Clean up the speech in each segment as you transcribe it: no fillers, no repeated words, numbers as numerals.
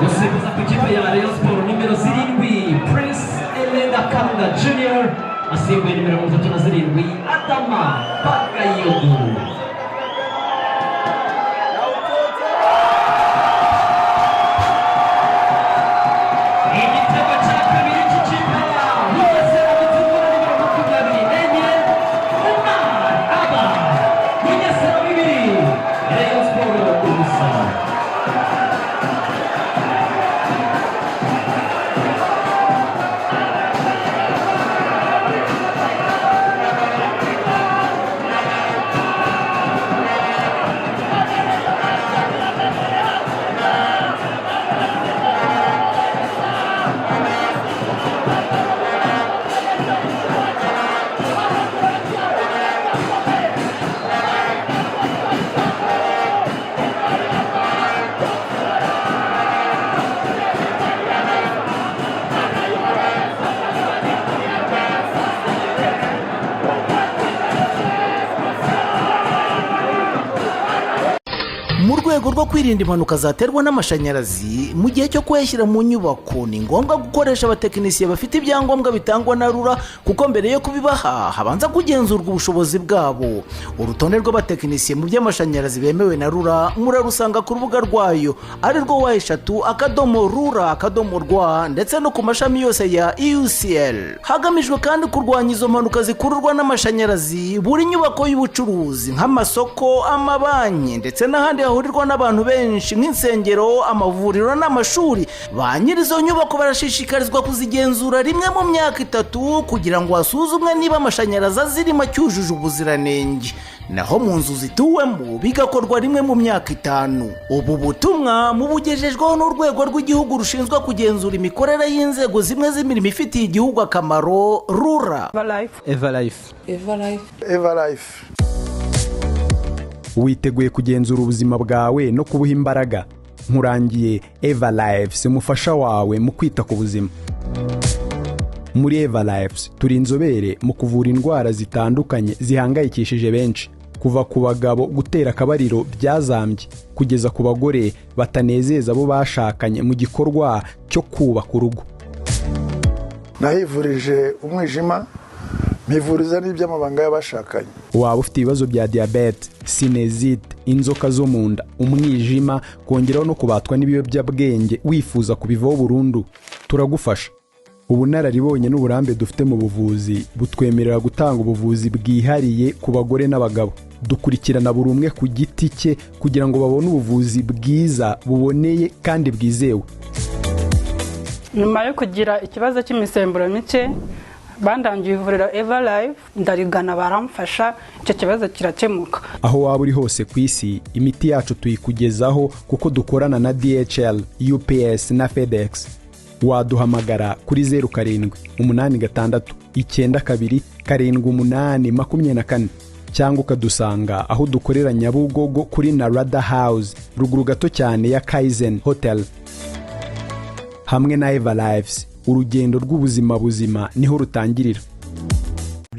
Usubikwa ku ikipe ya Rayon Sport nimero 7 Prince Elenga Kanga Junior asimbuye nimero 37 Adama Bagayogo. Igitego cya kabiri cy'ikipe ya Bugesera gitsinzwe na nimero 24 Umar Aba. Bugesera 2 Rayon Sport 1. Mu rwego rwo kwirinda impanuka zaterwa n'amashanyarazi mu gihe cyo kuyashyira mu nyubako ni ngombwa gukoresha abatekinisiye bafite ibyangombwa bitangwa na RURA kuko mbere yo kubibaha habanza kugenzurwa ubushobozi bwabo. Urutonde rw'abatekinisiye mu by'amashanyarazi bemewe na RURA murarusanga ku rubuga rwayo ari rwo wa3.rura.rwa ndetse no ku mashami yose ya UCL. Hagamijwe kandi kurwanya izo mpanuka zikururwa n'amashanyarazi, buri nyubako y'ubucuruzi nk'amasoko, amabanki ndetse n'ahandi hahurirwa n'abantu benshi nk'insengero, amavuriro n'amashuri, ba nyirizo nyubako barashishikarizwa kuzigenzura rimwe mu myaka 3 kugira ngo hasuzumwe niba amashanyarazi azirimo cyujuje ubuziranenge. Naho mu nzu zituwemo bigakorwa rimwe mu myaka 5. Ubu butumwa mubugejejweho n'urwego rw'igihugu rushinzwe kugenzura imikorere y'inzego zimwe z'imirimo ifitiye igihugu akamaro, RURA. Eva Life. Witeguye kugenzura ubuzima bwawe no kubuha imbaraga? Nkurangiye Eva Lives, umufasha wawe mu kwita ku buzima. Muri Eva Lives turi inzobere mu kuvura indwara zitandukanye zihangayikishije benshi, kuva ku bagabo gutera akabariro byazambye kugeza ku bagore batanezeza abo bashakanye mu gikorwa cyo kubaka urugo. Nahivurije umwijima, mpivuriza n'iby'amabanga y'abashakanye. Waba ufite ibibazo bya diabete, sinezite, inzoka zo mu nda, umwijima, kongeraho no kubatwa n'ibiyobyabwenge wifuza kubivaho burundu, turagufasha. Ubunararibonye n'uburambe dufite mu buvuzi butwemerera gutanga ubuvuzi bwihariye ku bagore n'abagabo. Dukurikirana buri umwe ku giti cye kugira ngo babone ubuvuzi bwiza, buboneye kandi bwizewe. Nyuma yo kugira ikibazo cy'imisemburo mike, bandangiye ivuriro Eva Life, ndarigana baramfasha, icyo kibazo kirakemuka. Aho waba uri hose ku isi, imiti yacu tuyikugezaho kuko dukorana na DHL, UPS na FedEx. Waduhamagara kuri 0786927824 cyangwa ukadusanga aho dukorera Nyabugogo kuri Narada House, ruguru gato cyane ya Kaizen Hotel. Hamwe na Eva Lives, urugendo rw'ubuzima buzima niho rutangirira.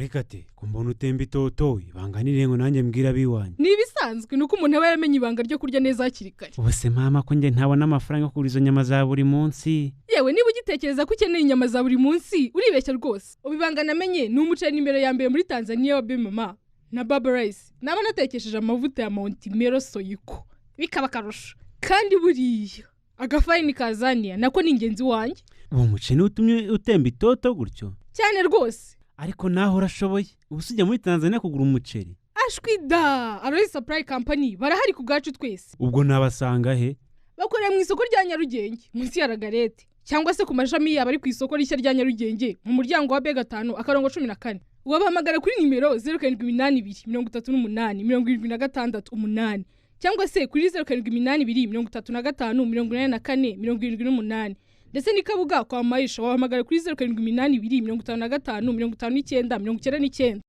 murekate ko mbona utemba itoto ibanganire ngo nanjye mbwira biwanjye. Ni ibisanzwe nuko umuntu aba yaramenye ibanga ryo kurya neza hakiri kare. Ubuse mama ko njye ntabona amafaranga yo kugura izo nyama za buri munsi. Yewe niba ugitekereza ko ukeneye inyama za buri munsi uribeshya rwose. Ubibanga namenye ni umuceri nimero ya mbere muri Tanzania wa Mama na Baba Rice. Naba natekesheje amavuta ya Mount Mero Soyiko. Bikaba karusho. Kandi buriya agafarini kazania nako ni ingenzi wanjye. Uwo muceri utumye utemba itoto gutyo cyane rwose. Ariko naho urashoboye ubusujya muri Tanzania kugura umuceri. Ashwida Arroy Supply Company barahari ku gacu twese. Ubwo nabasanga he? Bakorera mu isoko rya Nyarugenge munsi ya Ragarete cyangwa se ku mashami yaba ari ku isoko rishya rya Nyarugenge mu muryango wa B5 akarongo 14. Wabahamagara kuri nimero 07823876 cyangwa se kuri 0782354478 ndetse ni Kabuga kwa Maisha wabahamagara kuri 0782555999.